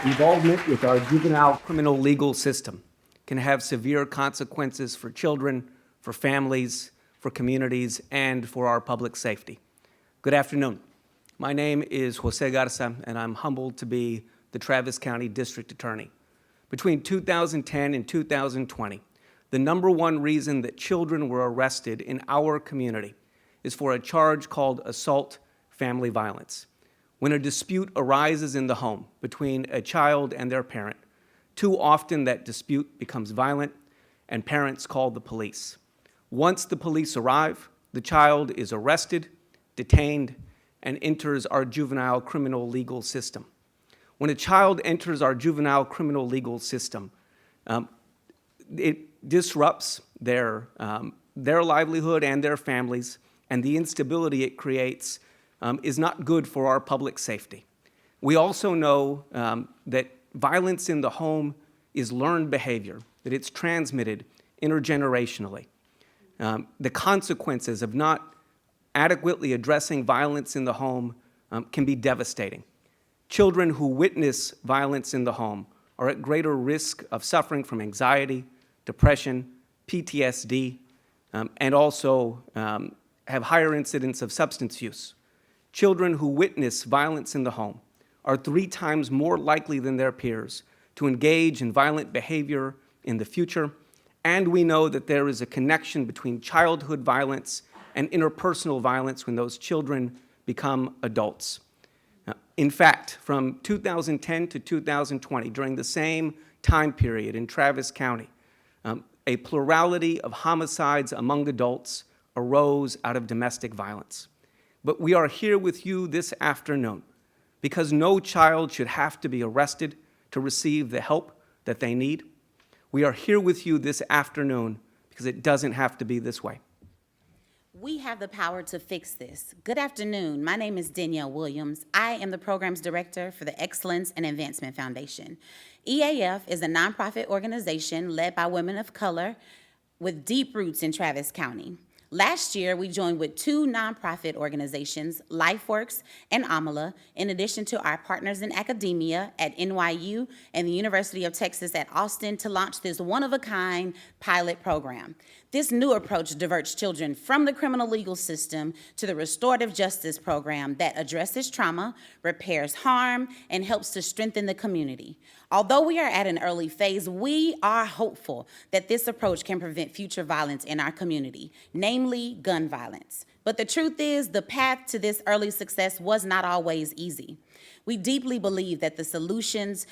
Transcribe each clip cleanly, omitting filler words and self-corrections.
Involvement with our juvenile criminal legal system can have severe consequences for children, for families, for communities, and for our public safety. Good afternoon. My name is Jose Garza, and I'm humbled to be the Travis County District Attorney. Between 2010 and 2020, the number one reason that children were arrested in our community is for a charge called assault family violence. When a dispute arises in the home between a child and their parent, too often that dispute becomes violent and parents call the police. Once the police arrive, the child is arrested, detained, and enters our juvenile criminal legal system. When a child enters our juvenile criminal legal system, it disrupts their livelihood and their families, and the instability it creates is not good for our public safety. We also know that violence in the home is learned behavior, that it's transmitted intergenerationally. The consequences of not adequately addressing violence in the home can be devastating. Children who witness violence in the home are at greater risk of suffering from anxiety, depression, PTSD, and also have higher incidence of substance use. Children who witness violence in the home are 3 times more likely than their peers to engage in violent behavior in the future, and we know that there is a connection between childhood violence and interpersonal violence when those children become adults. In fact, from 2010 to 2020, during the same time period in Travis County, a plurality of homicides among adults arose out of domestic violence. But we are here with you this afternoon because no child should have to be arrested to receive the help that they need. We are here with you this afternoon because it doesn't have to be this way. We have the power to fix this. Good afternoon. My name is Danielle Williams. I am the Programs Director for the Excellence and Advancement Foundation. EAF is a nonprofit organization led by women of color with deep roots in Travis County. Last year, we joined with 2 nonprofit organizations, LifeWorks and Amala, in addition to our partners in academia at NYU and the University of Texas at Austin to launch this one-of-a-kind pilot program. This new approach diverts children from the criminal legal system to the restorative justice program that addresses trauma, repairs harm, and helps to strengthen the community. Although we are at an early phase, we are hopeful that this approach can prevent future violence in our community, namely gun violence. But the truth is, the path to this early success was not always easy. We deeply believe that the solutions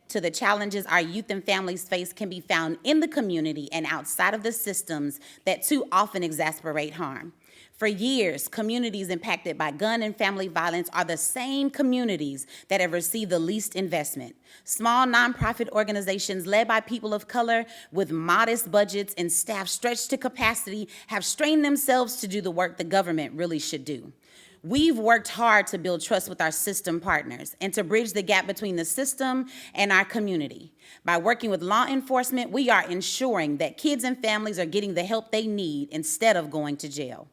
to the challenges our youth and families face can be found in the community and outside of the systems that too often exacerbate harm. For years, communities impacted by gun and family violence are the same communities that have received the least investment. Small nonprofit organizations led by people of color with modest budgets and staff stretched to capacity have strained themselves to do the work the government really should do. We've worked hard to build trust with our system partners and to bridge the gap between the system and our community. By working with law enforcement, we are ensuring that kids and families are getting the help they need instead of going to jail.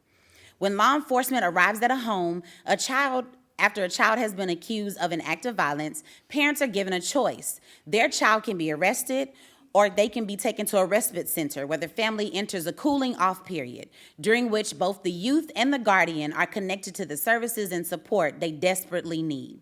When law enforcement arrives at a home, after a child has been accused of an act of violence, parents are given a choice. Their child can be arrested or they can be taken to a respite center where the family enters a cooling off period, during which both the youth and the guardian are connected to the services and support they desperately need.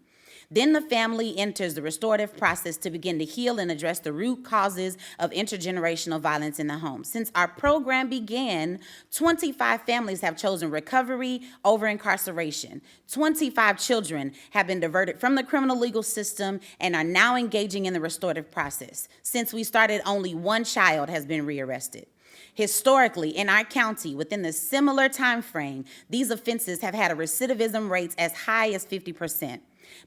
Then the family enters the restorative process to begin to heal and address the root causes of intergenerational violence in the home. Since our program began, 25 families have chosen recovery over incarceration. 25 children have been diverted from the criminal legal system and are now engaging in the restorative process. Since we started, only 1 child has been rearrested. Historically, in our county, within the similar time frame, these offenses have had a recidivism rates as high as 50%.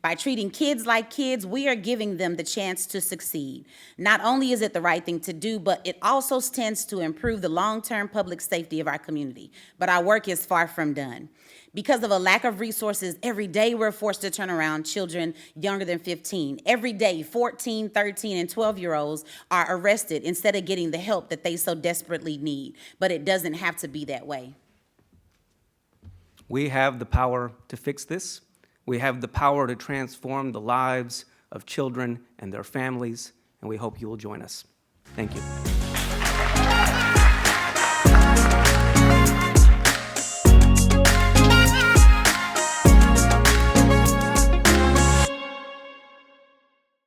By treating kids like kids, we are giving them the chance to succeed. Not only is it the right thing to do, but it also tends to improve the long-term public safety of our community. But our work is far from done. Because of a lack of resources, every day we're forced to turn around children younger than 15. Every day, 14, 13, and 12-year-olds are arrested instead of getting the help that they so desperately need. But it doesn't have to be that way. We have the power to fix this. We have the power to transform the lives of children and their families, and we hope you will join us. Thank you.